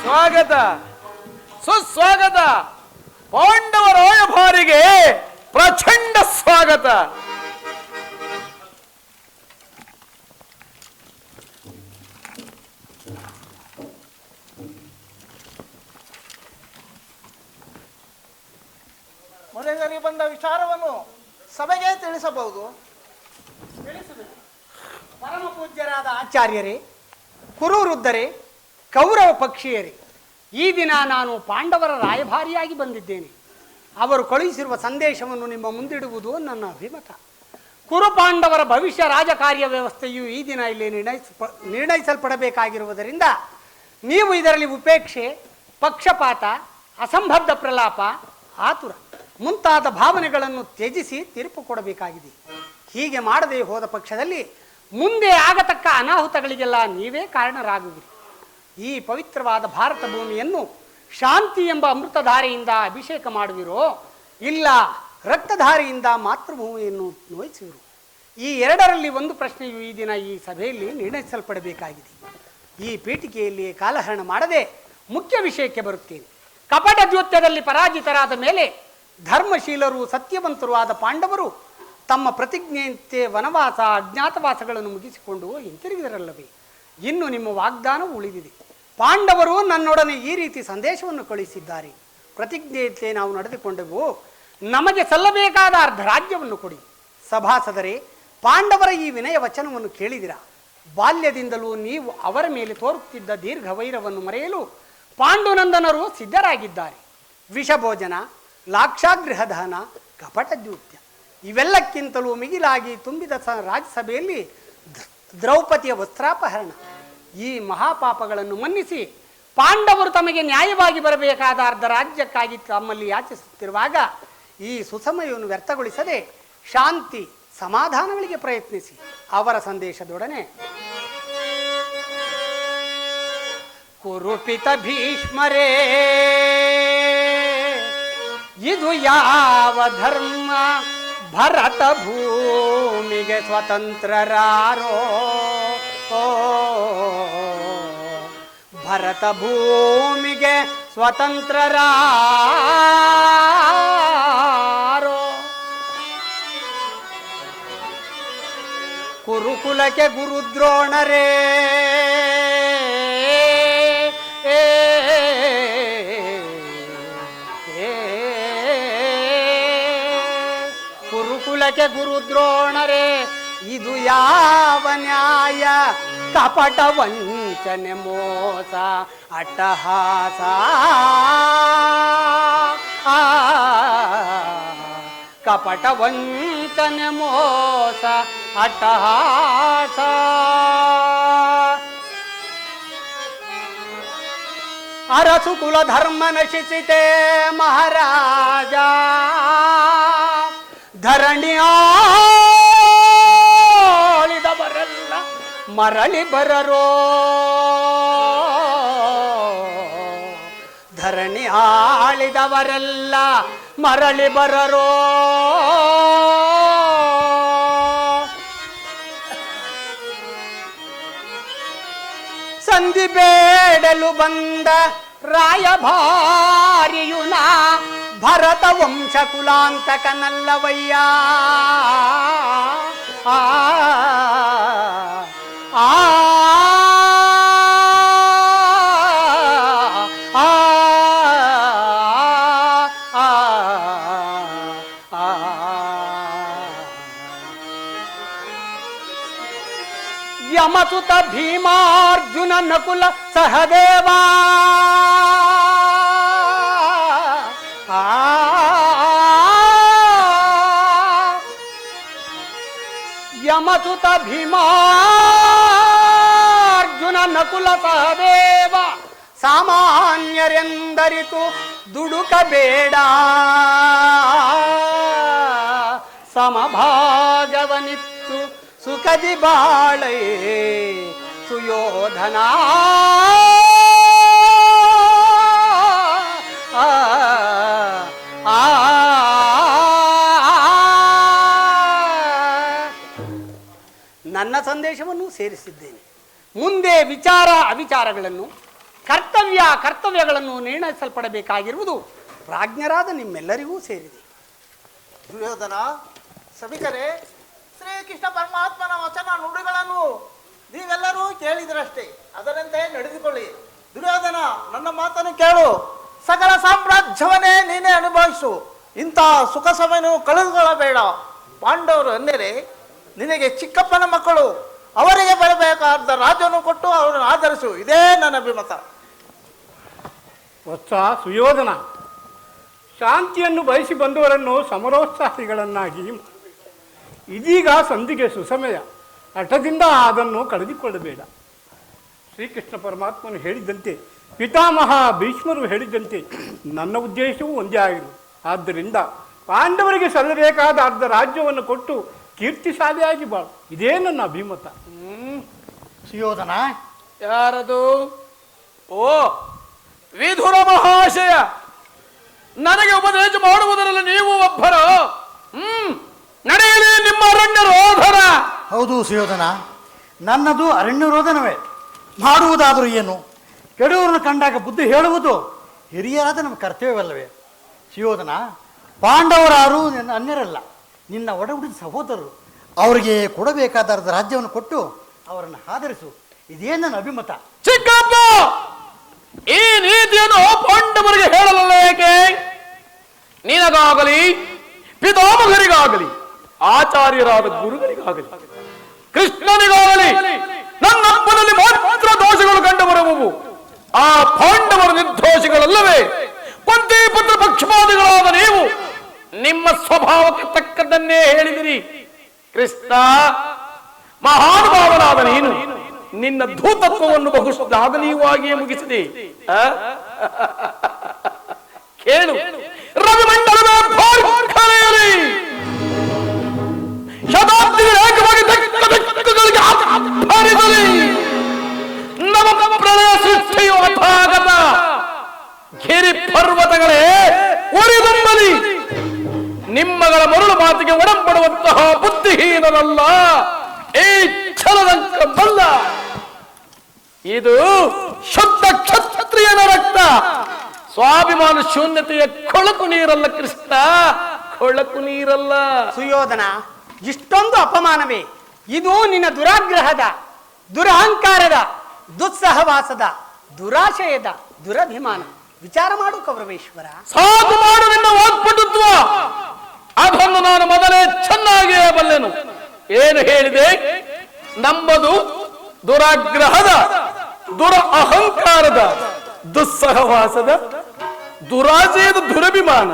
ಸ್ವಾಗತ ಸುಸ್ವಾಗತ. ಪಾಂಡವ ರಾಯಭಾರಿಗೆ ಪ್ರಚಂಡ ಸ್ವಾಗತ. ಮನೆಯಲ್ಲಿ ಬಂದ ವಿಚಾರವನ್ನು ಸಭೆಗೆ ತಿಳಿಸಬಹುದು. ಪರಮ ಪೂಜ್ಯರಾದ ಆಚಾರ್ಯರೇ, ಕುರುವೃದ್ಧರೇ, ಕೌರವ ಪಕ್ಷೀಯರೇ, ಈ ದಿನ ನಾನು ಪಾಂಡವರ ರಾಯಭಾರಿಯಾಗಿ ಬಂದಿದ್ದೇನೆ. ಅವರು ಕಳುಹಿಸಿರುವ ಸಂದೇಶವನ್ನು ನಿಮ್ಮ ಮುಂದಿಡುವುದು ನನ್ನ ಅಭಿಮತ. ಕುರುಪಾಂಡವರ ಭವಿಷ್ಯ ರಾಜಕಾರ್ಯ ವ್ಯವಸ್ಥೆಯು ಈ ದಿನ ಇಲ್ಲಿ ನಿರ್ಣಯಿಸಲ್ಪಡಬೇಕಾಗಿರುವುದರಿಂದ ನೀವು ಇದರಲ್ಲಿ ಉಪೇಕ್ಷೆ, ಪಕ್ಷಪಾತ, ಅಸಂಬದ್ಧ ಪ್ರಲಾಪ, ಆತುರ ಮುಂತಾದ ಭಾವನೆಗಳನ್ನು ತ್ಯಜಿಸಿ ತೀರ್ಪು ಕೊಡಬೇಕಾಗಿದೆ. ಹೀಗೆ ಮಾಡದೆ ಹೋದ ಪಕ್ಷದಲ್ಲಿ ಮುಂದೆ ಆಗತಕ್ಕ ಅನಾಹುತಗಳಿಗೆಲ್ಲ ನೀವೇ ಕಾರಣರಾಗುವಿರಿ. ಈ ಪವಿತ್ರವಾದ ಭಾರತ ಭೂಮಿಯನ್ನು ಶಾಂತಿ ಎಂಬ ಅಮೃತಧಾರೆಯಿಂದ ಅಭಿಷೇಕ ಮಾಡುವಿರೋ, ಇಲ್ಲ ರಕ್ತಧಾರೆಯಿಂದ ಮಾತೃಭೂಮಿಯನ್ನು ನೋಯಿಸುವಿರು? ಈ ಎರಡರಲ್ಲಿ ಒಂದು ಪ್ರಶ್ನೆಯು ಈ ದಿನ ಈ ಸಭೆಯಲ್ಲಿ ನಿರ್ಣಯಿಸಲ್ಪಡಬೇಕಾಗಿದೆ. ಈ ಪೀಠಿಕೆಯಲ್ಲಿ ಕಾಲಹರಣ ಮಾಡದೆ ಮುಖ್ಯ ವಿಷಯಕ್ಕೆ ಬರುತ್ತೇನೆ. ಕಪಟ ದ್ಯೋತ್ಯದಲ್ಲಿ ಪರಾಜಿತರಾದ ಮೇಲೆ ಧರ್ಮಶೀಲರು, ಸತ್ಯವಂತರು ಆದ ಪಾಂಡವರು ತಮ್ಮ ಪ್ರತಿಜ್ಞೆಯಂತೆ ವನವಾಸ, ಅಜ್ಞಾತವಾಸಗಳನ್ನು ಮುಗಿಸಿಕೊಂಡು ಹಿಂತಿರುಗಿದರಲ್ಲವೇ? ಇನ್ನು ನಿಮ್ಮ ವಾಗ್ದಾನವು ಉಳಿದಿದೆ. ಪಾಂಡವರು ನನ್ನೊಡನೆ ಈ ರೀತಿ ಸಂದೇಶವನ್ನು ಕಳುಹಿಸಿದ್ದಾರೆ. ಪ್ರತಿಜ್ಞೆಯಂತೆ ನಾವು ನಡೆದುಕೊಂಡೆವು. ನಮಗೆ ಸಲ್ಲಬೇಕಾದ ಅರ್ಧ ರಾಜ್ಯವನ್ನು ಕೊಡಿ. ಸಭಾಸದರೇ, ಪಾಂಡವರ ಈ ವಿನಯ ವಚನವನ್ನು ಕೇಳಿದಿರ. ಬಾಲ್ಯದಿಂದಲೂ ನೀವು ಅವರ ಮೇಲೆ ತೋರುತ್ತಿದ್ದ ದೀರ್ಘ ವೈರವನ್ನು ಮರೆಯಲು ಪಾಂಡುನಂದನರು ಸಿದ್ಧರಾಗಿದ್ದಾರೆ. ವಿಷಭೋಜನ, ಲಾಕ್ಷಾಗೃಹ ದಹನ, ಕಪಟ ದ್ಯೂತ್ಯ ಇವೆಲ್ಲಕ್ಕಿಂತಲೂ ಮಿಗಿಲಾಗಿ ತುಂಬಿದ ರಾಜ್ಯಸಭೆಯಲ್ಲಿ ದ್ರೌಪದಿಯ ವಸ್ತ್ರಾಪಹರಣ, ಈ ಮಹಾಪಾಪಗಳನ್ನು ಮನ್ನಿಸಿ ಪಾಂಡವರು ತಮಗೆ ನ್ಯಾಯವಾಗಿ ಬರಬೇಕಾದ ಅರ್ಧ ರಾಜ್ಯಕ್ಕಾಗಿ ತಮ್ಮಲ್ಲಿ ಯಾಚಿಸುತ್ತಿರುವಾಗ ಈ ಸುಸಮಯವನ್ನು ವ್ಯರ್ಥಗೊಳಿಸದೆ ಶಾಂತಿ ಸಮಾಧಾನಗಳಿಗೆ ಪ್ರಯತ್ನಿಸಿ. ಅವರ ಸಂದೇಶದೊಡನೆ ಕುರುಪಿತ ಭೀಷ್ಮರೇ, ಇದು ಯಾವ ಧರ್ಮ? ಭರತ ಭೂಮಿಗೆ ಸ್ವತಂತ್ರರಾರೋ, ಭರತ ಭೂಮಿಗೆ ಸ್ವತಂತ್ರರಾರೋ. ಕುರುಕುಲಕ್ಕೆ ಗುರುದ್ರೋಣರೇ, ಕುರುಕುಲಕ್ಕೆ ಗುರುದ್ರೋಣರೇ, ಇದು ಯಾವ ನ್ಯಾಯ? ಕಪಟ ವಂಚನೆ, ಮೋಸ, ಅಟ್ಟಹಾಸ, ಕಪಟ ವಂಚನೆ, ಮೋಸ, ಅಟ್ಟಹಾಸ. ಅರಸು ಕುಲ ಧರ್ಮ ನಶಿಸಿತೆ ಮಹಾರಾಜ, ಧರಣಿಯಾಳಿದವರೆಲ್ಲ ಮರಳಿ ಬರರೋ, ಧರಣಿ ಆಳಿದವರೆಲ್ಲ ಮರಳಿ ಬರರೋ. ಸಂಧಿ ಬೇಡಲು ಬಂದ ರಾಯಭಾರಿಯುನ, ಭರತ ವಂಶ ಕುಲಾಂತಕನಲ್ಲವಯ್ಯ. ಯಮಸುತ ಭೀಮಾರ್ಜುನ ನಕುಲ ಸಹದೇವ, ಯಮಸುತ ಭೀಮಾರ್ಜುನ ನಕುಲ ಸಹದೇವ, ಸಾಮಾನ್ಯರೆಂದರಿತು ದುಡುಕಬೇಡ, ಸಮಭಾಗವನಿತ್ತು ಸುಖದಿ ಬಾಳೇ ಸುಯೋಧನ. ನನ್ನ ಸಂದೇಶವನ್ನು ಸೇರಿಸಿದ್ದೇನೆ. ಮುಂದೆ ವಿಚಾರ ಅವಿಚಾರಗಳನ್ನು, ಕರ್ತವ್ಯಗಳನ್ನು ನಿರ್ಣಯಿಸಲ್ಪಡಬೇಕಾಗಿರುವುದು ಪ್ರಾಜ್ಞರಾದ ನಿಮ್ಮೆಲ್ಲರಿಗೂ ಸೇರಿದೆ. ದುರ್ಯೋಧನ, ಸಭಿಕರೇ, ಶ್ರೀಕೃಷ್ಣ ಪರಮಾತ್ಮನ ವಚನ ನುಡಿಗಳನ್ನು ನೀವೆಲ್ಲರೂ ಕೇಳಿದ್ರಷ್ಟೇ, ಅದರಂತೆ ನಡೆದುಕೊಳ್ಳಿ. ದುರ್ಯೋಧನ, ನನ್ನ ಮಾತನ್ನು ಕೇಳು. ಸಕಲ ಸಾಮ್ರಾಜ್ಯವನ್ನೇ ನೀನೇ ಅನುಭವಿಸು. ಇಂಥ ಸುಖ ಸಮಯನು ಕಳೆದುಕೊಳ್ಳಬೇಡ. ಪಾಂಡವರು ಎಂದರೆ ನಿನಗೆ ಚಿಕ್ಕಪ್ಪನ ಮಕ್ಕಳು. ಅವರಿಗೆ ಬರಬೇಕಾದ ರಾಜ್ಯವನ್ನು ಕೊಟ್ಟು ಅವರನ್ನು ಆಧರಿಸು. ಇದೇ ನನ್ನ ಅಭಿಮತ. ವತ್ಸ ಸುಯೋಧನ, ಶಾಂತಿಯನ್ನು ಬಯಸಿ ಬಂದವರನ್ನು ಸಮರೋತ್ಸಾಹಿಗಳನ್ನಾಗಿ ಇದೀಗ ಸಂಧಿಗೆ ಸುಸಮಯ. ಹಠದಿಂದ ಅದನ್ನು ಕಳೆದುಕೊಳ್ಳಬೇಡ. ಶ್ರೀಕೃಷ್ಣ ಪರಮಾತ್ಮನು ಹೇಳಿದಂತೆ, ಪಿತಾಮಹ ಭೀಷ್ಮರು ಹೇಳಿದಂತೆ ನನ್ನ ಉದ್ದೇಶವೂ ಒಂದೇ ಆಗಿರು. ಆದ್ದರಿಂದ ಪಾಂಡವರಿಗೆ ಸಲ್ಲಬೇಕಾದ ಅರ್ಧ ರಾಜ್ಯವನ್ನು ಕೊಟ್ಟು ಕೀರ್ತಿಶಾಲಿಯಾಗಿ ಬಾಳು. ಇದೇ ನನ್ನ ಅಭಿಮತ. ಸುಯೋಧನ, ಯಾರದು? ಓ ವಿಧುರ ಮಹಾಶಯ, ನನಗೆ ಉಪದೇಶ ಮಾಡುವುದರಲ್ಲಿ ನೀವು ಒಬ್ಬರು. ನಡೆಯಲಿ ನಿಮ್ಮ ಅರಣ್ಯ ರೋಧನ. ಹೌದು ಸುಯೋಧನ, ನನ್ನದು ಅರಣ್ಯ ರೋಧನವೇ. ಮಾಡುವುದಾದರೂ ಏನು? ಕೆಡುವರನ್ನು ಕಂಡಾಗ ಬುದ್ಧಿ ಹೇಳುವುದು ಹಿರಿಯರಾದ ನಮ್ಮ ಕರ್ತವ್ಯವಲ್ಲವೇ? ಸುಯೋಧನ, ಪಾಂಡವರಾರು ನನ್ನ ಅನ್ಯರಲ್ಲ, ನಿನ್ನ ಒಡಹುಟ್ಟಿದ ಸಹೋದರರು. ಅವರಿಗೆ ಕೊಡಬೇಕಾದ ರಾಜ್ಯವನ್ನು ಕೊಟ್ಟು ಅವರನ್ನು ಆಧರಿಸು. ಇದೇ ನನ್ನ ಅಭಿಮತ. ಚಿಕ್ಕಪ್ಪ, ಈ ನೀತಿಯನ್ನು ಪಾಂಡವರಿಗೆ ಹೇಳಲಲ್ಲ ಏಕೆ? ನಿನಗಾಗಲಿ, ಪಿತಾಮಹರಿಗಾಗಲಿ, ಆಚಾರ್ಯರಾದ ಗುರುಗಳಿಗಾಗಲಿ, ಕೃಷ್ಣನಿಗಾಗಲಿ ನನ್ನಪ್ಪನಲ್ಲಿ ಮಾತ್ರ ದೋಷಗಳು ಕಂಡು ಬರುವವು. ಆ ಪಾಂಡವರ ನಿರ್ದೋಷಗಳಲ್ಲವೇ? ಕೊಂತಿ ಪುತ್ರ ಪಕ್ಷಪಾತಿಗಳಾದ ನೀವು ನಿಮ್ಮ ಸ್ವಭಾವಕ್ಕೆ ತಕ್ಕದ್ದನ್ನೇ ಹೇಳಿದಿರಿ. ಕೃಷ್ಣ, ಮಹಾನುಭಾವನಾದ ನೀನು ನಿನ್ನ ಧೂತತ್ವವನ್ನು ಬಹು ಶ್ಲಾಘನೀಯವಾಗಿಯೇ ಮುಗಿಸಿದೆ. ಕೇಳು, ರವಿಮಂಡಲವೇ ಭಾರ್ಗವನೆಯಲಿ ಶತಾಬ್ದಿಗಳ ಏಕವಾಗಿ ದಿಕ್ಕುಗಳಿಗೆ ಹರಿಸಲಿ. ನವ ಪ್ರಳಯ ಸೃಷ್ಟಿಯು ಅಥಾಗತ ಗಿರಿ ಪರ್ವತಗಳೇ ಉರಿದುಂಬಲಿ. ನಿಮ್ಮಗಳ ಮರುಳು ಮಾತಿಗೆ ಒಡಂಬಡುವಂತಹ ಬುದ್ಧಿಹೀನರಲ್ಲ ಈ ಛಲದಂಕ ಬಲ್ಲ. ಇದು ಶುದ್ಧ ಕ್ಷತ್ರಿಯನ ರಕ್ತ. ಸ್ವಾಭಿಮಾನ ಶೂನ್ಯತೆಯ ಕೊಳಕು ನೀರಲ್ಲ ಕೃಷ್ಣ, ಕೊಳಕು ನೀರಲ್ಲ. ಸುಯೋಧನ, ಇಷ್ಟೊಂದು ಅಪಮಾನವೇ? ಇದು ನಿನ್ನ ದುರಾಗ್ರಹದ, ದುರಹಂಕಾರದ, ದುಸ್ಸಹವಾಸದ, ದುರಾಶಯದ ದುರಭಿಮಾನ. ವಿಚಾರ ಮಾಡು ಕೌರವೇಶ್ವರ. ಸಾಕು ಮಾಡು ನಿನ್ನ ವಾಕ್ಪಟುತ್ವ. ಅದನ್ನು ನಾನು ಮೊದಲೇ ಚೆನ್ನಾಗಿಯೇ ಬಲ್ಲೆನು. ಏನು ಹೇಳಿದೆ? ನಂಬದು ದುರಾಗ್ರಹದ, ದುರ ಅಹಂಕಾರದ, ದುಸ್ಸಹವಾಸದ, ದುರಾಶಯದ ದುರಭಿಮಾನ.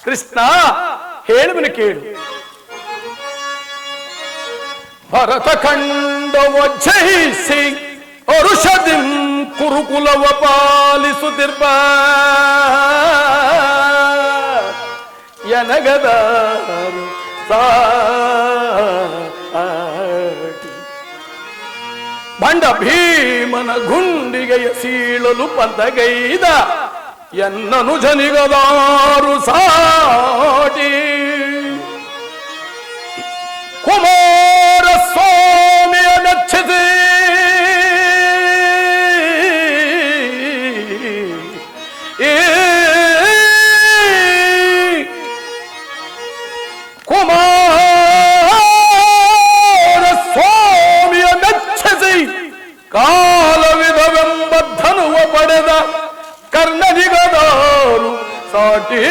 ಕೃಷ್ಣ, ಹೇಳುವನು ಕೇಳು. ಭರತ ಖಂಡವ ಜಯಿಸಿ ಅರುಷದಿಂ ಕುರುಕುಲವ ಪಾಲಿಸುತ್ತಿರ್ಬ ಎನಗದಾರು ಬಂಡ ಭೀಮನ ಗುಂಡಿಗೆಯ ಸೀಳಲು ಪಂದಗೈದ ಎನ್ನನು ಜನಿಗದಾರು ಸಾಟಿ. ಕುಮಾರ ಸ್ವಾಮಿಯ ಮೆಚ್ಚಿಸಿ ಕಾಲವಿಧವೆಂಬ ಧನುವ ಪಡೆದ ಕರ್ಣನಿಗದಾರು ಸಾಟಿ.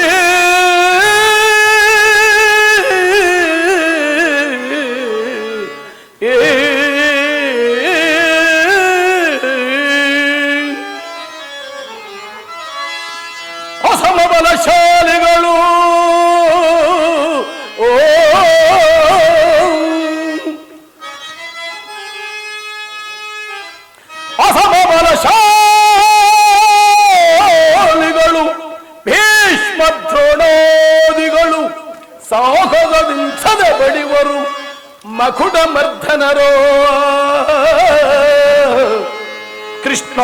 ಅಸಮಬಲಶಾಲಿಗಳು ಅಸಮಬಲಶಾಲಿಗಳು ಭೀಷ್ಮ ದ್ರೋಣಾದಿಗಳು ಸಾಹಸದಿಂಚದೆ ಬಡಿವರು ಮಕುಟ ಮರ್ಧನರೋ. ಕೃಷ್ಣ,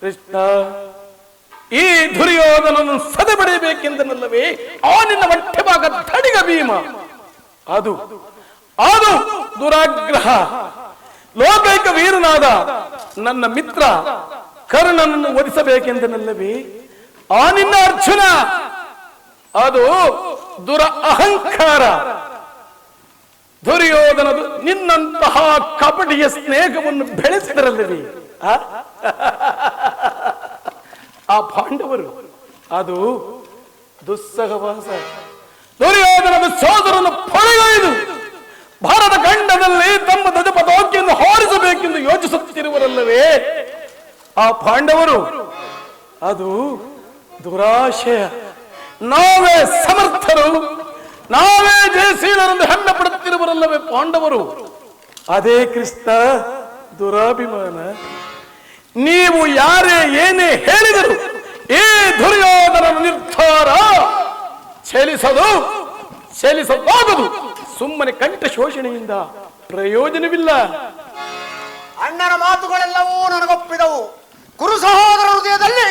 ಕೃಷ್ಣ, ಈ ದುರ್ಯೋಧನನ್ನು ಸದೆಬಡಿಯಬೇಕೆಂದನಲ್ಲವೇ ಆ ನಿನ್ನ ಹೊಟ್ಟೆ ಭಾಗ ತಡಿಗ ಭೀಮ. ಅದು ಅದು ದುರಾಗ್ರಹ. ಲೋಕೈಕ ವೀರನಾದ ನನ್ನ ಮಿತ್ರ ಕರ್ಣನನ್ನು ವಧಿಸಬೇಕೆಂದನಲ್ಲವೇ ಆ ನಿನ್ನ ಅರ್ಜುನ. ಅದು ದುರ ಅಹಂಕಾರ. ದುರ್ಯೋಧನದು ನಿನ್ನಂತಹ ಕಪಟಿಯ ಸ್ನೇಹವನ್ನು ಬೆಳೆಸಿದರಲ್ಲವೇ ಆ ಪಾಂಡವರು. ಅದು ದುಸ್ಸಹವಾಸ. ದುರ್ಯೋಧನದ ಸೋದರನು ಪಡೆಯೊಯ್ದು ಭಾರತ ಖಂಡದಲ್ಲಿ ತಮ್ಮ ಧ್ವಜಪತಾಕೆಯನ್ನು ಹಾರಿಸಬೇಕೆಂದು ಯೋಚಿಸುತ್ತಿರುವರಲ್ಲವೇ ಆ ಪಾಂಡವರು. ಅದು ದುರಾಶಯ. ನಾವೇ ಸಮರ್ಥರು, ನಾವೇ ಜಯಶೀಲರೆಂದು ಹೆಮ್ಮೆ ಪಡುತ್ತಿರುವರಲ್ಲವೇ ಪಾಂಡವರು. ಅದೇ ಕೃಷ್ಣ ದುರಾಭಿಮಾನ. ನೀವು ಯಾರೇ ಏನೇ ಹೇಳಿದರು ಈ ದುರ್ಯೋಧನ ನಿರ್ಧಾರ ಚಲಿಸಬಾಗದು. ಸುಮ್ಮನೆ ಕಂಠ ಶೋಷಣೆಯಿಂದ ಪ್ರಯೋಜನವಿಲ್ಲ. ಅಣ್ಣನ ಮಾತುಗಳೆಲ್ಲವೂ ನನಗೊಪ್ಪಿದವು. ಕುರು ಸಹೋದರ ಹೃದಯದಲ್ಲಿ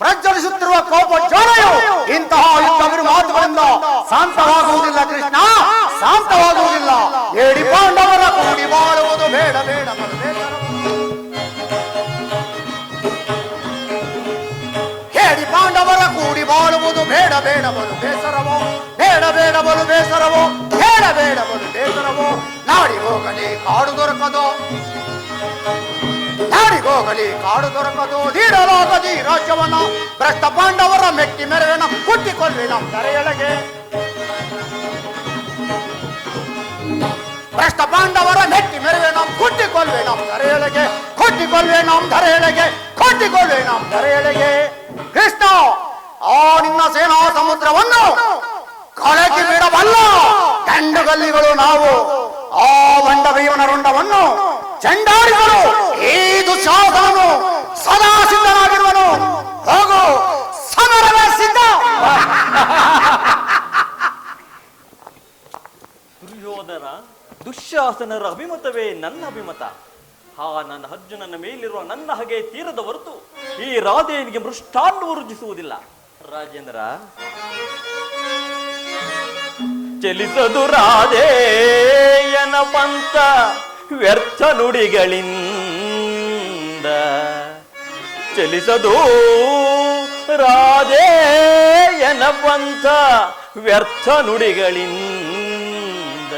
ಪ್ರಜ್ವಲಿಸುತ್ತಿರುವ ಕೋಪ ಜ್ವಾಲೆಯು ಇಂತಹ ಯುದ್ಧ ಮಾತುಗಳಿಂದ ಶಾಂತವಾಗುವುದಿಲ್ಲ ಕೃಷ್ಣ, ಶಾಂತವಾಗುವುದಿಲ್ಲ. ಏಡಿ ಪಾಂಡವರ ಕೂಡಿ ಬಾಳುವುದು ಬೇಡ ಬೇಡ ಹೇಳಿ ಪಾಂಡವರ ಕೂಡಿ ಬಾಳುವುದು ಬೇಡ ಬೇಡ ಬಲು ಬೇಸರವೋ, ಬೇಡ ಬೇಡ ಬಲು ಬೇಸರವೋ, ಬೇಡ ಬೇಡ ಬಲು ಬೇಸರವೋ. ನಾಡಿ ಹೋಗಲಿ ಕಾಡು ದೊರಕದು, ನಾಡಿಗೋಗಲಿ ಕಾಡು ದೊರಕದು. ನೀಡಲಾಗದಿ ರಾಜ್ಯವನ್ನ ಭ್ರಷ್ಟ ಪಾಂಡವರ ಮೆಟ್ಟಿ ಮೆರವೇನ ಕುಟ್ಟಿಕೊಳ್ಳಿ ನಮ್ಮ ಧರೆಯೊಳಗೆ. ಭ್ರಷ್ಟ ಪಾಂಡವರ ಮೆಟ್ಟಿ ಮೆರವೆ ನಮ್ಮ ಕುಟ್ಟಿಕೊಳ್ಳೆ ನಮ್ಮ ಧರೆಯೊಳಗೆ, ಕೊಟ್ಟಿಕೊಳ್ಳೆ ನಮ್ಮ ಧರೆಯೊಳಗೆ, ಕೊಟ್ಟಿಕೊಳ್ಳೆ ನಮ್ಮ ಧರೆಯೊಳಗೆ. ಕೃಷ್ಣ, ಆ ನಿನ್ನ ಸೇನಾ ಸಮುದ್ರವನ್ನು ಕಳಕಿ ಬಿಡಬಲ್ಲ ಗಂಡುಗಲ್ಲಿಗಳು ನಾವು. ಆ ಬಂಡ ಭೀಮನ ರುಂಡವನ್ನು ಚಂಡಾಡಿಗಳು ಈ ದುಶ್ಯಾಸನನು ಸದಾ ಸಿದ್ಧನಾಗಿರುವನು. ಹೋಗು, ಸಮರವೇ ಸಿದ್ಧ. ದುರ್ಯೋಧನ ದುಶ್ಯಾಸನರ ಅಭಿಮತವೇ ನನ್ನ ಅಭಿಮತ. ನನ್ನ ಅರ್ಜುನನ ಮೇಲಿರುವ ನನ್ನ ಹಾಗೆ ತೀರದ ಹೊರತು ಈ ರಾಧೆಯನಿಗೆ ಮೃಷ್ಟಾನ್ನು ರುಜಿಸುವುದಿಲ್ಲ. ರಾಜೇಂದ್ರ, ಚಲಿಸದು ರಾಧೇಯನ ಪಂಥ ವ್ಯರ್ಥ ನುಡಿಗಳಿಂದ, ಚಲಿಸದು ರಾಧೇಯನ ಪಂಥ ವ್ಯರ್ಥ ನುಡಿಗಳಿಂದ.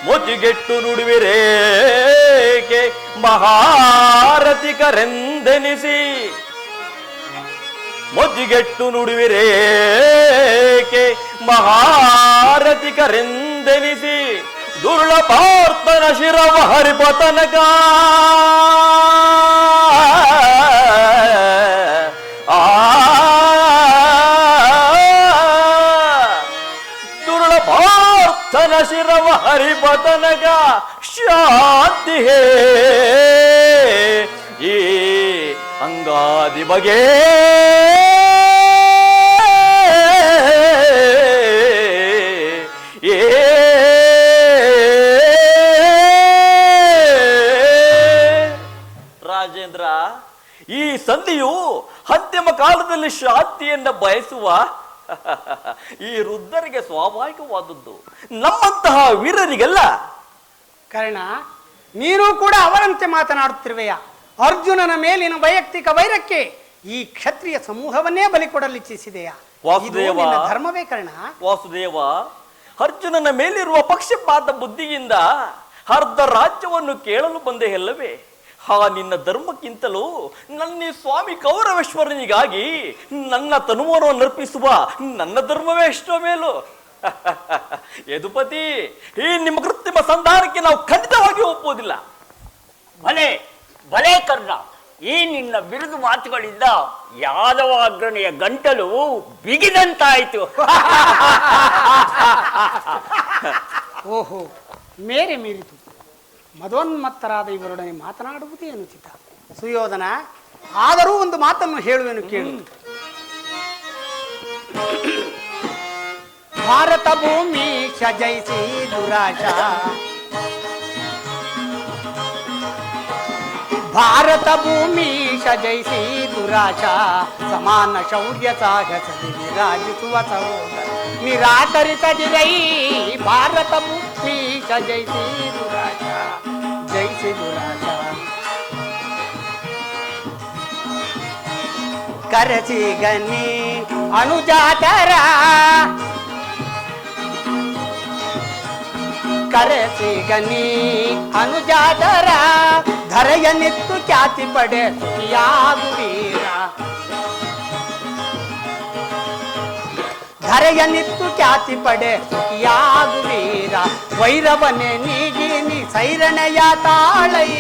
ಮೊಜಿಗೆಟ್ಟು ನುಡಿವಿರೇಕೆ ಮಹಾರಥಿಕರೆಂದೆನಿಸಿ, ಮೊಜಿಗೆಟ್ಟು ನುಡಿವಿರೇಕೆ ಮಹಾರಥಿಕರೆಂದೆನಿಸಿ. ದುರ್ಳ ಪಾರ್ಥನ ಶಿರವ ಹರಿಪತನಕ ದುರ್ಳ ಪಾರ್ಥನ ಶಿರವ ಹರಿಪತನಕ ಶಾಂತಿ ಹೇ ಈ ಅಂಗಾದಿ ಬಗೆ ರಾಜೇಂದ್ರ, ಈ ಸಂಧಿಯು ಅಂತಿಮ ಕಾಲದಲ್ಲಿ ಶಾಂತಿಯನ್ನ ಬಯಸುವ ಈ ವೃದ್ಧರಿಗೆ ಸ್ವಾಭಾವಿಕವಾದದ್ದು, ನಮ್ಮಂತಹ ವೀರರಿಗೆಲ್ಲ. ಕರ್ಣ, ನೀನು ಕೂಡ ಅವರಂತೆ ಮಾತನಾಡುತ್ತಿರುವೆಯಾ? ಅರ್ಜುನನ ಮೇಲಿನ ವೈಯಕ್ತಿಕ ವೈರಕ್ಕೆ ಈ ಕ್ಷತ್ರಿಯ ಸಮೂಹವನ್ನೇ ಬಲಿ ಕೊಡಲು ಇಚ್ಛಿಸಿದೆಯಾ? ವಾಸುದೇವ, ಧರ್ಮವೇ ಕರ್ಣ? ವಾಸುದೇವ, ಅರ್ಜುನನ ಮೇಲಿರುವ ಪಕ್ಷಪಾತ ಬುದ್ಧಿಯಿಂದ ಅರ್ಧ ರಾಜ್ಯವನ್ನು ಕೇಳಲು ಬಂದೆ ಅಲ್ಲವೇ? ನಿನ್ನ ಧರ್ಮಕ್ಕಿಂತಲೂ ನನ್ನ ಸ್ವಾಮಿ ಕೌರವೇಶ್ವರನಿಗಾಗಿ ನನ್ನ ತನುವನ್ನು ಅರ್ಪಿಸುವ ನನ್ನ ಧರ್ಮವೇ ಎಷ್ಟೋ ಮೇಲು. ಯದುಪತಿ, ಈ ನಿಮ್ಮ ಕೃತ್ರಿಮ ಸಂಧಾನಕ್ಕೆ ನಾವು ಖಂಡಿತವಾಗಿ ಒಪ್ಪುವುದಿಲ್ಲ. ಭಲೆ ಭಲೆ ಕರ್ಣ, ಈ ನಿನ್ನ ಬಿರುದು ಮಾತುಗಳಿಂದ ಯಾದವ ಅಗ್ರಣಿಯ ಗಂಟಲು ಬಿಗಿದಂತಾಯಿತು. ಓಹೋ, ಮೇರೆ ಮೀರಿತು. ಮದೋನ್ಮತ್ತರಾದ ಇವರೊಡನೆ ಮಾತನಾಡುವುದೇ ಅನುಚಿತ. ಸುಯೋಧನ, ಆದರೂ ಒಂದು ಮಾತನ್ನು ಹೇಳುವೆನು ಕೇಳು. ಭಾರತ ಭೂಮಿ ಜಯಿಸಿ ದುರಾಶ ಭಾರತ ಭೂಮೀಶ ಜಯಿಸಿ ದುರಾಶ ಸಮಾನ ಶೌರ್ಯ ಸಾಹಸದಿ ವಿರಾಜಿಸುವ ಸಹೋದರ ನಿರಾಕರಿಸದಿರೈ ಭಾರತ ಭೂಮೀಶ ಜಯಿಸಿ ದುರಾಶ ಜಯಿಸಿ ದುರಾಶ ಕರೆಸಿ ಗನಿ ಅನುಜಾತರ ಕರೆಸಿ ಗನಿ ಅನುಜಾತರ ಧರೆಯ ನಿತ್ತು ಖ್ಯಾತಿ ಪಡೆ ಸುಖಿಯಾಗುವೀರ ಧರೆಯ ನಿತ್ತು ಖ್ಯಾತಿ ಪಡೆ ಸುಖಿಯಾಗುವೀರ ವೈರವನೆ ನೀಗಿನಿ ಸೈರಣೆಯ ತಾಳೈ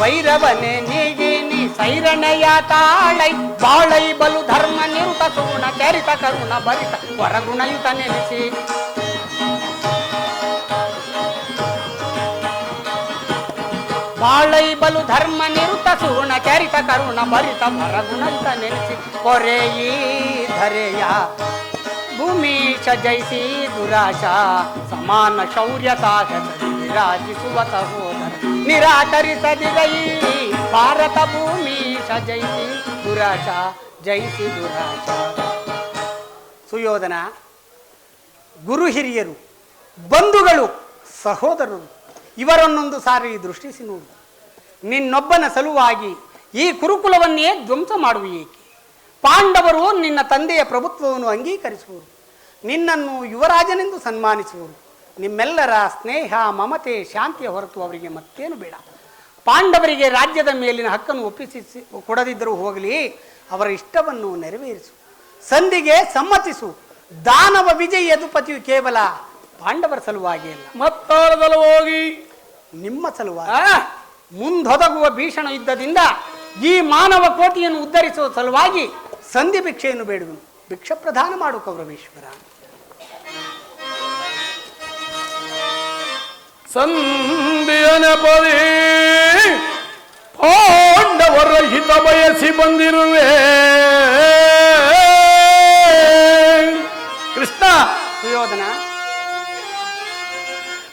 ವೈರವನೆ ನೀಗಿನಿ ಸೈರಣೆಯ ತಾಳೈ ಬಾಳೈ ಬಲು ಧರ್ಮ ನಿರುತ ಸುಗುಣ ಚರಿತ ಕರುಣ ಭರಿತ ವರಗುಣಯುತ ನೆನೆಸಿ ಬಾಳೈ ಬಲು ಧರ್ಮ ನಿರುತ ಸುಗುಣ ಚರಿತ ಕರುಣ ಭರಿತ ವರಗುಣಯುತ ನೆನೆಸಿ ಕೊರೆಯಿ ಧರೆಯ ಭೂಮೀಶ ಜಯಿಸಿ ದುರಾಶ ಸಮಾನ ಶೌರ್ಯ ಸಾಹಸದಿ ವಿರಾಜಿಸುವ ಸಹೋದರ ನಿರಾಕರಿಸದಿರೈ ಭಾರತ ಭೂಮೀಶ ಜಯಿಸಿ ದುರಾಶ ಜಯಿಸಿ ದುರಾಶ. ಸುಯೋಧನ, ಗುರು ಹಿರಿಯರು, ಬಂಧುಗಳು, ಸಹೋದರರು ಇವರನ್ನೊಂದು ಸಾರಿ ದೃಷ್ಟಿಸಿ ನೋಡು. ನಿನ್ನೊಬ್ಬನ ಸಲುವಾಗಿ ಈ ಕುರುಕುಲವನ್ನೇ ಧ್ವಂಸ ಮಾಡುವ ಏಕೆ? ಪಾಂಡವರು ನಿನ್ನ ತಂದೆಯ ಪ್ರಭುತ್ವವನ್ನು ಅಂಗೀಕರಿಸುವರು, ನಿನ್ನನ್ನು ಯುವರಾಜನೆಂದು ಸನ್ಮಾನಿಸುವರು. ನಿಮ್ಮೆಲ್ಲರ ಸ್ನೇಹ ಮಮತೆ ಶಾಂತಿಯ ಹೊರತು ಅವರಿಗೆ ಮತ್ತೇನು ಬೇಡ. ಪಾಂಡವರಿಗೆ ರಾಜ್ಯದ ಮೇಲಿನ ಹಕ್ಕನ್ನು ಒಪ್ಪಿಸಿ ಕೊಡದಿದ್ದರೂ ಹೋಗಲಿ, ಅವರ ಇಷ್ಟವನ್ನು ನೆರವೇರಿಸು, ಸಂಧಿಗೆ ಸಮ್ಮತಿಸು. ದಾನವ ವಿಜಯ ಯದುಪತಿಯು ಕೇವಲ ಪಾಂಡವರ ಸಲುವಾಗಿ ಅಲ್ಲ, ಮತ್ತಾಳ ಹೋಗಿ ನಿಮ್ಮ ಸಲುವಾಗಿ. ಮುಂದೊದಗುವ ಭೀಷಣ ಯುದ್ಧದಿಂದ ಈ ಮಾನವ ಕೋಟಿಯನ್ನು ಉದ್ಧರಿಸುವ ಸಲುವಾಗಿ ಸಂಧಿ ಭಿಕ್ಷೆಯನ್ನು ಬೇಡುವನು. ಭಿಕ್ಷ ಪ್ರದಾನ ಮಾಡು ಕೌರವೇಶ್ವರ. ಸಂಧಿಯ ನೆಪದಿ ಪಾಂಡವರ ಹಿತ ಬಯಸಿ ಬಂದಿರುವೆ. ಕೃಷ್ಣ, ಸುಯೋಧನ,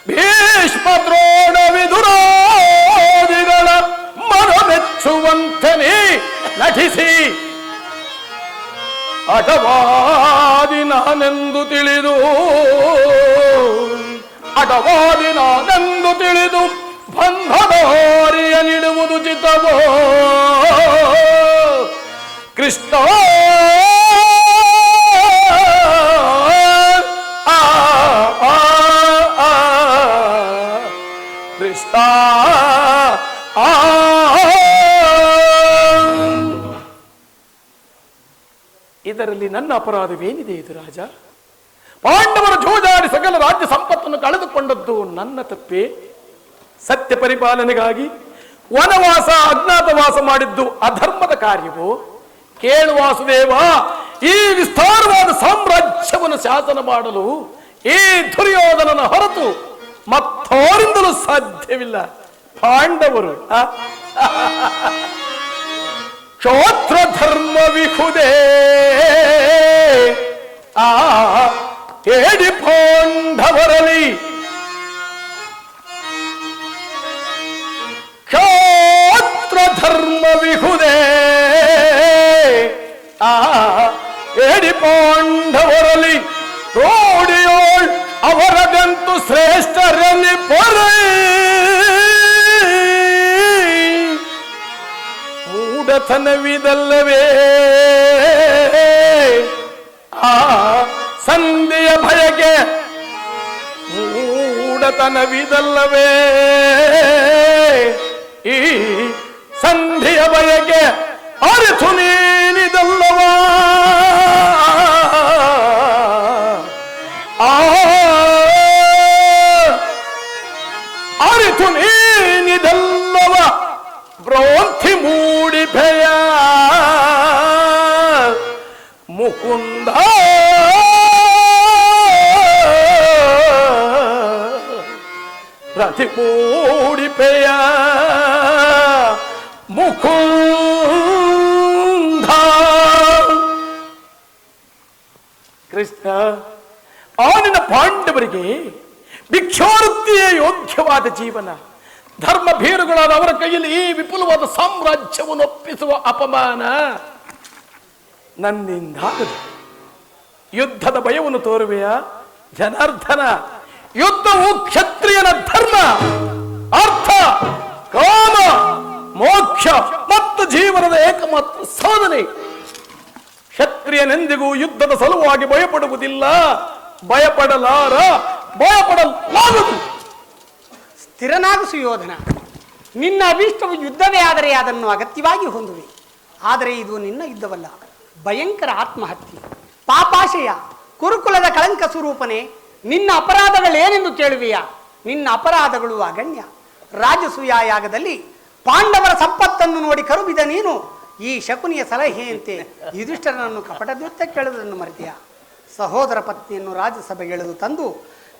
ಭೀಷ್ಮ ದ್ರೋಣ ವಿದುರಾದಿಗಳ ಮನಮೆಚ್ಚುವಂತೆ ನಟಿಸಿ ಅಟವಾದಿ ನಾನೆಂದು ತಿಳಿದು ಅಟವಾದಿ ನಾನೆಂದು ತಿಳಿದು ಬಂಧದೋರಿಯ ನೀಡುವುದು ಚಿತ್ತವೋ ಕೃಷ್ಣ. ಕೃಷ್ಣ ಇದರಲ್ಲಿ ನನ್ನ ಅಪರಾಧವೇನಿದೆ ಇದು ರಾಜ? ಪಾಂಡವರು ಜೋಜಾಡಿ ಸಕಲ ರಾಜ್ಯ ಸಂಪತ್ತನ್ನು ಕಳೆದುಕೊಂಡದ್ದು ನನ್ನ ತಪ್ಪೇ? ಸತ್ಯ ಪರಿಪಾಲನೆಗಾಗಿ ವನವಾಸ ಅಜ್ಞಾತವಾಸ ಮಾಡಿದ್ದು ಅಧರ್ಮದ ಕಾರ್ಯವೋ? ಕೇಳು ವಾಸುದೇವ, ಈ ವಿಸ್ತಾರವಾದ ಸಾಮ್ರಾಜ್ಯವನ್ನು ಶಾಸನ ಮಾಡಲು ಈ ದುರ್ಯೋಧನನ ಹೊರತು ಮತ್ತೋರಿಂದಲೂ ಸಾಧ್ಯವಿಲ್ಲ. ಪಾಂಡವರು ಕ್ಷೋತ್ರ ಧರ್ಮ ವಿಹುದೇ ಹೇಳಿ ಪಾಂಡವರಲಿ ಕ್ಷೋತ್ರ ಧರ್ಮ ವಿಹುದೇ ಹೇಳಿ ಪಾಂಡವರಲಿ ರೋಡಿಯೋಳ್ ಅವರದಂತೂ ಶ್ರೇಷ್ಠರಲ್ಲಿ ಪೊರೆ ಮೂಢತನವಿದಲ್ಲವೇ ಸಂಧಿಯ ಭಯಕ್ಕೆ ಮೂಢತನವಿದಲ್ಲವೇ ಈ ಸಂಧಿಯ ಭಯಕ್ಕೆ ಅರಿತು ನೀನಿದಲ್ಲವಾ ಅರಿತು ನೀನಿದಲ್ಲವ ಭ್ರಾಂತಿ ಮೂಡಿ ಭಯ ಮುಕುಂದ ಪ್ರತಿ ಮೂಡಿ ಭಯ ಮುಕುಂದ. ಕೃಷ್ಣ, ಆನಿನ ಪಾಂಡವರಿಗೆ ಭಿಕ್ಷಾವೃತ್ತಿಯೇ ಯೋಗ್ಯವಾದ ಜೀವನ. ಧರ್ಮ ಭೀರುಗಳಾದ ಅವರ ಕೈಯಲ್ಲಿ ಈ ವಿಪುಲವಾದ ಸಾಮ್ರಾಜ್ಯವನ್ನು ಒಪ್ಪಿಸುವ ಅಪಮಾನ ನನ್ನಿಂದಾಗದು. ಯುದ್ಧದ ಭಯವನ್ನು ತೋರುವೆಯ ಜನಾರ್ದನ? ಯುದ್ಧವು ಕ್ಷತ್ರಿಯನ ಧರ್ಮ, ಅರ್ಥ, ಕಾಮ, ಮೋಕ್ಷ ಮತ್ತು ಜೀವನದ ಏಕಮಾತ್ರ ಸಾಧನೆ. ಕ್ಷತ್ರಿಯನೆಂದಿಗೂ ಯುದ್ಧದ ಸಲುವಾಗಿ ಭಯಪಡುವುದಿಲ್ಲ, ಭಯಪಡಲಾರ, ಭಯಪಡಲಾಗದು. ಸ್ಥಿರನಾಗು ಸುಯೋಧನ. ನಿನ್ನ ಅಭೀಷ್ಟವು ಯುದ್ಧವೇ ಆದರೆ ಅದನ್ನು ಅಗತ್ಯವಾಗಿ ಹೊಂದುವೆ. ಆದರೆ ಇದು ನಿನ್ನ ಯುದ್ಧವಲ್ಲ, ಭಯಂಕರ ಆತ್ಮಹತ್ಯೆ, ಪಾಪಾಶಯ, ಕುರುಕುಲದ ಕಳಂಕ ಸ್ವರೂಪನೇ. ನಿನ್ನ ಅಪರಾಧಗಳೇನೆಂದು ಕೇಳುವೆಯಾ? ನಿನ್ನ ಅಪರಾಧಗಳು ಅಗಣ್ಯ. ರಾಜಸೂಯ ಯಾಗದಲ್ಲಿ ಪಾಂಡವರ ಸಂಪತ್ತನ್ನು ನೋಡಿ ಕರುಬಿದ ನೀನು ಈ ಶಕುನಿಯ ಸಲಹೆಯಂತೆ ಯುಧಿಷ್ಠರನನ್ನು ಕಪಟದ್ಯುತ್ತ ಕೇಳುವುದನ್ನು ಮರೆತೆಯಾ? ಸಹೋದರ ಪತ್ನಿಯನ್ನು ರಾಜಸಭೆಗೆ ಎಳೆದು ತಂದು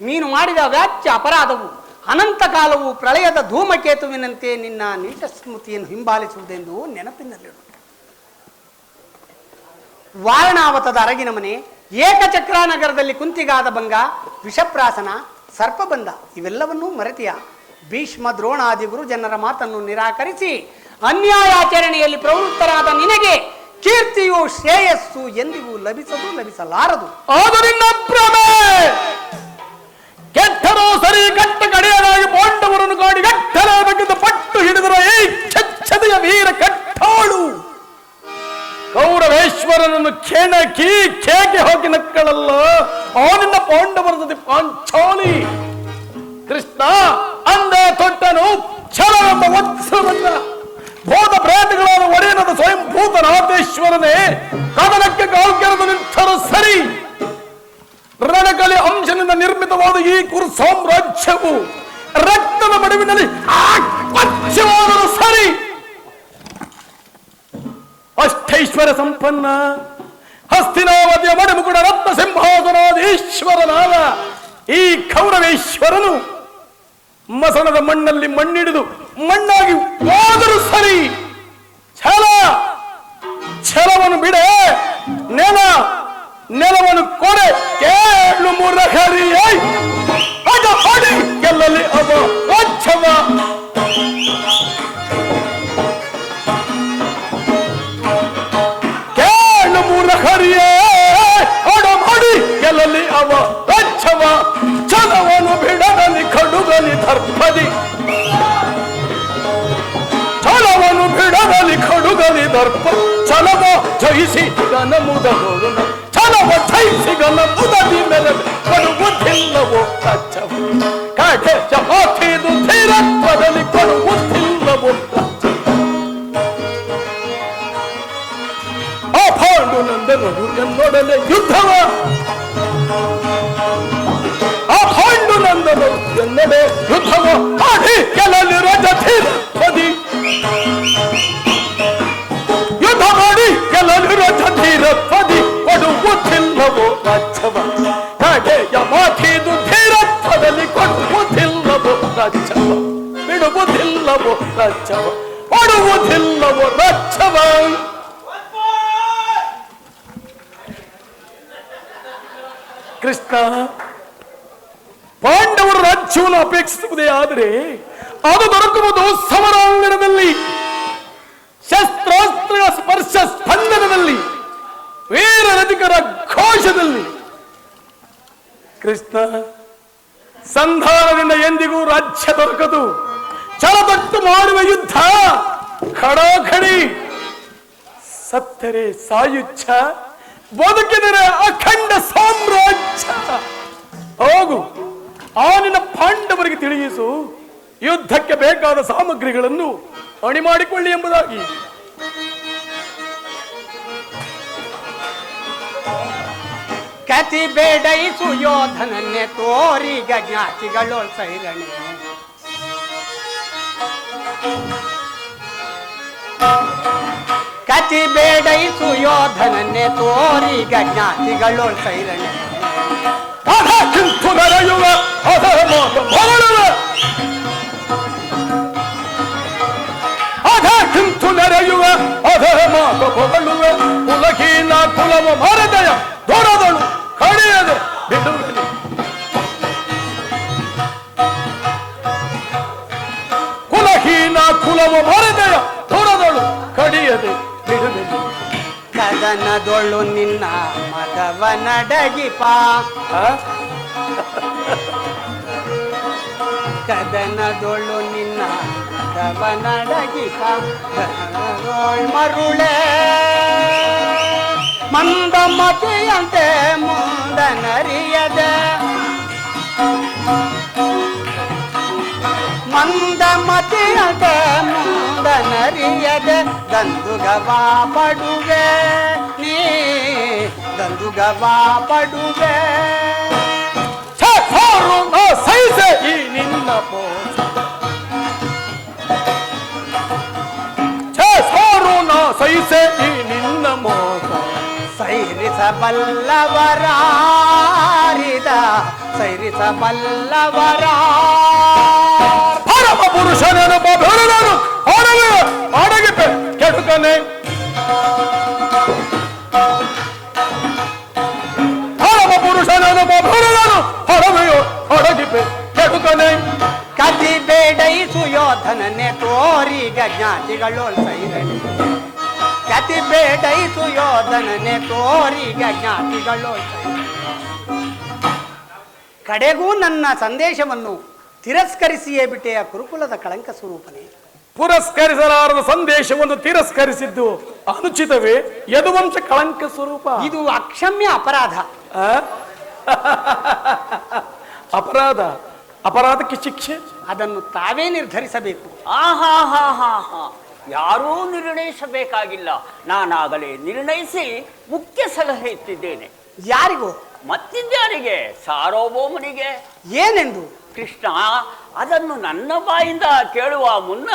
ನೀನು ಮಾಡಿದ ವ್ಯಾಜ್ಯ ಅಪರಾಧವು ಅನಂತ ಕಾಲವು ಪ್ರಳಯದ ಧೂಮಕೇತುವಿನಂತೆ ನಿನ್ನ ನೀಟ ಸ್ಮೃತಿಯನ್ನು ಹಿಂಬಾಲಿಸುವುದೆಂದು ನೆನಪಿನಲ್ಲಿಡು. ವಾರಣಾವತದ ಅರಗಿನ ಮನೆ, ಏಕಚಕ್ರ ನಗರದಲ್ಲಿ ಕುಂತಿಗಾದ ಭಂಗ, ವಿಷಪ್ರಾಸನ, ಸರ್ಪಬಂಧ ಇವೆಲ್ಲವನ್ನೂ ಮರೆತೆಯ? ಭೀಷ್ಮ ದ್ರೋಣಾದಿ ಗುರುಜನರ ಮಾತನ್ನು ನಿರಾಕರಿಸಿ ಅನ್ಯಾಯಾಚರಣೆಯಲ್ಲಿ ಪ್ರವೃತ್ತರಾದ ನಿನಗೆ ಕೀರ್ತಿಯು ಶ್ರೇಯಸ್ಸು ಎಂದಿಗೂ ಲಭಿಸಲಾರದು. ಆದ್ದರಿಂದ ಭ್ರಮೆ ಕೆಟ್ಟರೋ ಸರಿ ಕಟ್ಟ ಕಡೆಯಲಾಗಿ ಪಾಂಡವರನ್ನು ಕಾಡಿ ಗಟ್ಟಲಾಗಬೇಕೆಂದು ಪಟ್ಟು ಹಿಡಿದರ ಈ ಛಚ್ಚದೆಯ ವೀರ ಕಟ್ಟಾಳು ಕೌರವೇಶ್ವರನನ್ನು ಕೇಕೆ ಹೋಗಿ ನಕ್ಕಳಲ್ಲ. ಅವನಿಂದ ಪಾಂಡವರ ಜೊತೆ ಪಾಂಚಾಲಿ ಕೃಷ್ಣ ಅಂದೇ ತೊಟ್ಟನು ಛಲವೆಂಬ ವತ್ಸವನ್ನ ಭೂತ ಪ್ರೇತಗಳಾದ ಒಡೆಯನಾದ ಸ್ವಯಂಭೂತನಾಥೇಶ್ವರನೇ ಕದನಕ್ಕೆ ಕಾಲ್ಕೆರೆದು ನಿಂತರು ಸರಿ. ರಣಕಲೆ ಅಂಶನಿಂದ ನಿರ್ಮಿತವಾದ ಈ ಕುರು ಸಾಮ್ರಾಜ್ಯವು ರಕ್ತದ ಮಡುವಿನಲ್ಲಿ ಆತ್ಮಚ್ಛವಾದರೂ ಸರಿ. ಅಷ್ಟೈಶ್ವರ್ಯ ಸಂಪನ್ನ ಹಸ್ತಿನಾವತಿಯ ಮಣಿಮುಕುಡ ರತ್ನ ಸಿಂಹಾಸನಾದ ಈಶ್ವರನಾದ ಈ ಕೌರವೇಶ್ವರನು ಮಸಣದ ಮಣ್ಣಲ್ಲಿ ಮಣ್ಣಿಡಿದು ಮಣ್ಣಾಗಿ ಹೋದರೂ ಸರಿ. ಛಲವನ್ನು ಬಿಡೆ, ನೆಲವನ್ನು ಕೊಡೆ, ಕೇಳು ಮುರಹರಿಯೇ ಅದ ಹೊಡಿ ಗೆಲ್ಲಲಿ ಅವ ರಾಜ್ಯವ. ಕೇಳು ಮುರಹರಿಯೇ ಅಡ ಹೊಡಿ ಗೆಲ್ಲಲಿ ಅವ ರಾಜ್ಯವ. ಛಲವನ್ನು ಬಿಡಲಿ ಕಡುಗಲಿ ದರ್ಪದಿ, ಛಲವನ್ನು ಬಿಡಲಿ ಕಡುಗಲಿ ದರ್ಪ. ಛಲವ ಜಯಿಸಿ ಗನ ಮುದಗೋಣ, ಛಲವ ಜಯಿಸಿ ಗನ ಮುದದಿ ಮೇಲೆ ಕೊಡುವುದಿಲ್ಲವೋ ರಾಜ್ಯವ. ಕಾಟೆ ಜಮಾತಿದು ಧೀರತ್ವದಲ್ಲಿ ಕೊಡುವುದಿಲ್ಲವೋ ರಾಜ್ಯವ. ಆ ಪಾಂಡು ನಂದನರು ಎನ್ನೊಡನೆ ಯುದ್ಧವ, ಆ ಪಾಂಡು ನಂದನರು ಎನ್ನಡೆ ಯುದ್ಧವ ಮಾಡಿ ಗೆಲ್ಲಲಿ ರಜಧೀರತ್ವದಿ. ಯುದ್ಧ ಮಾಡಿ ಗೆಲ್ಲಲಿ ರಜಧೀರತ್ವದಿ ಕೊಡುವುದಿಲ್ಲವೋ ರಾಜ್ಯವ. ಕಾಟೆಯ ಮಾತಿದು ಧೀರತ್ವದಲ್ಲಿ ಕೊಡುವುದಿಲ್ಲವೋ ರಾಜ್ಯವ. ಬಿಡುವುದಿಲ್ಲವೋ ರಾಜ್ಯವ, ಕೊಡುವುದಿಲ್ಲವೋ ರಾಜ್ಯವ. ಕೃಷ್ಣ, ಪಾಂಡವರ ರಾಜ್ಯವನ್ನು ಅಪೇಕ್ಷಿಸುವುದೇ ಆದರೆ ಅದು ದೊರಕುವುದು ಸಮರಾಂಗಣದಲ್ಲಿ, ಶಸ್ತ್ರಾಸ್ತ್ರಗಳ ಸ್ಪರ್ಶ ಸ್ಪಂದನದಲ್ಲಿ, ವೀರರಧಿಕರ ಘೋಷದಲ್ಲಿ. ಕೃಷ್ಣ, ಸಂಧಾನದಿಂದ ಎಂದಿಗೂ ರಾಜ್ಯ ದೊರಕದು. ಛಲದಟ್ಟು ಮಾಡುವ ಯುದ್ಧ ಖಡಾಖಡಿ. ಸತ್ತರೆ ಸಾಯುಚ್ಛ, ಬದುಕಿದರೆ ಅಖಂಡ ಸಾಮ್ರಾಜ್ಯ. ಹೋಗು, ಆ ನಿನ್ನ ಪಾಂಡವರಿಗೆ ತಿಳಿಯಿಸು, ಯುದ್ಧಕ್ಕೆ ಬೇಕಾದ ಸಾಮಗ್ರಿಗಳನ್ನು ಅಣಿ ಮಾಡಿಕೊಳ್ಳಿ ಎಂಬುದಾಗಿ. ಕತಿ ಬೇಡೈಸು ಯೋಧನನ್ನೇ ತೋರಿಗ ಜ್ಞಾತಿಗಳು ಸೈರಣೆ. ಕತಿ ಬೇಡೈಸು ಯೋಧನನ್ನೇ ತೋರಿಗ ಜ್ಞಾತಿಗಳು ಸೈರಣೆ. ಅಧ ಕಿಂತು ನಡೆಯುವ ಅಧ ಮಾತು ಹೊರಳುವ, ಅಧ ಕಿಂತು ನಡೆಯುವ ಅಧ ಮಾತು ಹೊರಳುವ. ಉಲಗೀನ ಕುಲವ ಮರದಯ ದೊರದಳು ಕಡಿಯದೆ ಬಿಡುವಲಿ. ಕುಲವ ಮರೆದೆಯ ತೊರದಳು ಕಡಿಯದೆ ಬಿಡುವೆನು. ಕದನದೊಳು ನಿನ್ನ ಮದವ ನಡಗಿಪ ಆ? ಕದನದೊಳು ನಿನ್ನ ಮದವ ನಡಗಿಪ ಮರುಳೆ ಮಂದಮತಿಯಂತೆ ಮುಂದನರಿಯದೆ ಮಂದಮತಿಯಂತೆ ಮುಂದನರಿಯದೆ ದಂದುಗವಾ ಪಡುವೆ ನೀ ದಂದುಗವಾ ಪಡುವೆ. ಸಹಿಸೆ ಈ ನಿನ್ನ ಮೋಸ, ಸಹಿಸೆ ಈ ನಿನ್ನ ಮೋಸ. ಸೈರಿಸಬಲ್ಲವರಾರಿದ ಸೈರಿಸಬಲ್ಲವರ ಪರಮ ಪುರುಷನನು ಬೆರಳನು ಅಡಗಿಪೆ ಕೆಡುಕನೆ. ಪರಮ ಪುರುಷನನು ಬೆರಳನು ಅಡಗಿಪೆ ಕೆಡುಕನೆ. ಕದಿ ಬೇಡೈಸು ಯೋಧನನೆ ತೋರಿಗ ಜ್ಞಾತಿಗಳು ಸೈರಣಿ. ಕದಿ ಬೇಡೈಸು ಯೋಧನನೆ ತೋರಿಗ ಜ್ಞಾತಿಗಳು ಸೈರಣಿ. ಕಡೆಗೂ ನನ್ನ ಸಂದೇಶವನ್ನು ತಿರಸ್ಕರಿಸಿಯೇ ಬಿಟ್ಟೆಯ ಕುರುಕುಲದ ಕಳಂಕ ಸ್ವರೂಪನೇ. ಪುರಸ್ಕರಿಸಲಾರದ ಸಂದೇಶವನ್ನು ತಿರಸ್ಕರಿಸಿದ್ದು ಅನುಚಿತವೇ? ಯದುವಂಶ ಕಳಂಕ ಸ್ವರೂಪ ಇದು ಅಕ್ಷಮ್ಯ ಅಪರಾಧ. ಆ? ಅಪರಾಧ, ಅಪರಾಧಕ್ಕೆ ಶಿಕ್ಷೆ ಅದನ್ನು ತಾವೇ ನಿರ್ಧರಿಸಬೇಕು. ಆಹಾ ಯಾರೂ ನಿರ್ಣಯಿಸಬೇಕಾಗಿಲ್ಲ. ನಾನಾಗಲೇ ನಿರ್ಣಯಿಸಿ ಮುಖ್ಯ ಸಲಹೆ ಇತ್ತಿದ್ದೇನೆ. ಯಾರಿಗೂ? ಮತ್ತಿದ್ಯಾರಿಗೆ? ಸಾರ್ವಭೌಮನಿಗೆ. ಏನೆಂದು? ಕೃಷ್ಣ, ಅದನ್ನು ನನ್ನ ಬಾಯಿಂದ ಕೇಳುವ ಮುನ್ನ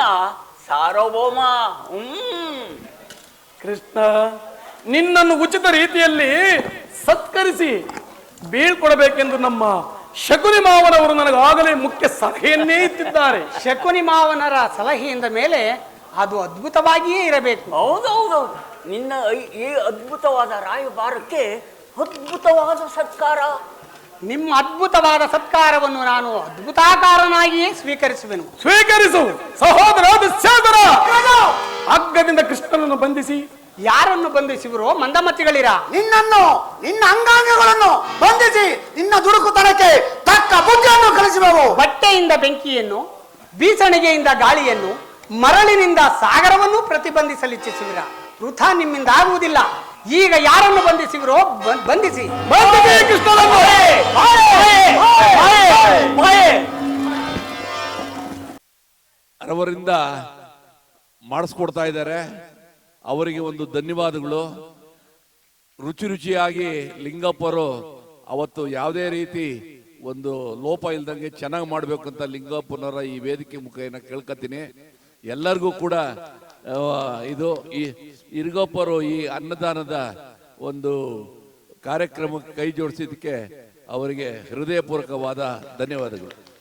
ಸಾರ್ವಭೌಮ ಕೃಷ್ಣ, ನಿನ್ನನ್ನು ಉಚಿತ ರೀತಿಯಲ್ಲಿ ಸತ್ಕರಿಸಿ ಬೀಳ್ಕೊಡಬೇಕೆಂದು ನಮ್ಮ ಶಕುನಿ ಮಾವನವರು ನನಗಾಗಲೇ ಮುಖ್ಯ ಸಲಹೆಯನ್ನೇ ಇತ್ತಿದ್ದಾರೆ. ಶಕುನಿ ಮಾವನರ ಸಲಹೆಯಿಂದ ಮೇಲೆ ಅದು ಅದ್ಭುತವಾಗಿಯೇ ಇರಬೇಕು. ಹೌದೌದೌದು. ನಿನ್ನ ಈ ಅದ್ಭುತವಾದ ರಾಯಭಾರಕ್ಕೆ ಅದ್ಭುತವಾದ ಸತ್ಕಾರ. ನಿಮ್ಮ ಅದ್ಭುತವಾದ ಸತ್ಕಾರವನ್ನು ನಾನು ಅದ್ಭುತಾಕಾರನಾಗಿಯೇ ಸ್ವೀಕರಿಸುವೆನು. ಸ್ವೀಕರಿಸು ಸಹೋದರ ದುಶ್ಯಾಸನ. ಹಗ್ಗದಿಂದ ಕೃಷ್ಣನನ್ನು ಬಂಧಿಸಿ. ಯಾರನ್ನು ಬಂಧಿಸುವರೋ ಮಂದಮತಿಗಳಿರ? ನಿನ್ನನ್ನು, ನಿನ್ನ ಅಂಗಾಂಗಗಳನ್ನು ಬಂಧಿಸಿ ನಿನ್ನ ದುಡುಕುತನಕ್ಕೆ ತಕ್ಕ ಬುದ್ಧಿಯನ್ನು ಕಲಿಸುವೆವು. ಬಟ್ಟೆಯಿಂದ ಬೆಂಕಿಯನ್ನು, ಬೀಸಣಿಗೆಯಿಂದ ಗಾಳಿಯನ್ನು, ಮರಳಿನಿಂದ ಸಾಗರವನ್ನು ಪ್ರತಿಬಂಧಿಸಲಿಚ್ಛಿಸುವಿರ. ವೃಥಾ ನಿಮ್ಮಿಂದ ಆಗುವುದಿಲ್ಲ. ಈಗ ಯಾರನ್ನು ಬಂಧಿಸುವಿರೋ ಬಂಧಿಸಿ. ಅವರಿಂದ ಮಾಡಿಸ್ಕೊಡ್ತಾ ಇದ್ದಾರೆ. ಅವರಿಗೆ ಒಂದು ಧನ್ಯವಾದಗಳು. ರುಚಿಯಾಗಿ ಲಿಂಗಪ್ಪರು ಅವತ್ತು ಯಾವುದೇ ರೀತಿ ಒಂದು ಲೋಪ ಇಲ್ದಂಗೆ ಚೆನ್ನಾಗಿ ಮಾಡಬೇಕು ಅಂತ ಲಿಂಗಪ್ಪನವರ ಈ ವೇದಿಕೆ ಮುಖೇನ ಕೇಳ್ಕೊತೀನಿ. ಎಲ್ಲರಿಗೂ ಕೂಡ ಇದು ಈ ಇರ್ಗಪ್ಪರು ಈ ಅನ್ನದಾನದ ಒಂದು ಕಾರ್ಯಕ್ರಮಕ್ಕೆ ಕೈ ಜೋಡಿಸಿದ್ದಕ್ಕೆ ಅವರಿಗೆ ಹೃದಯಪೂರ್ವಕವಾದ ಧನ್ಯವಾದಗಳು.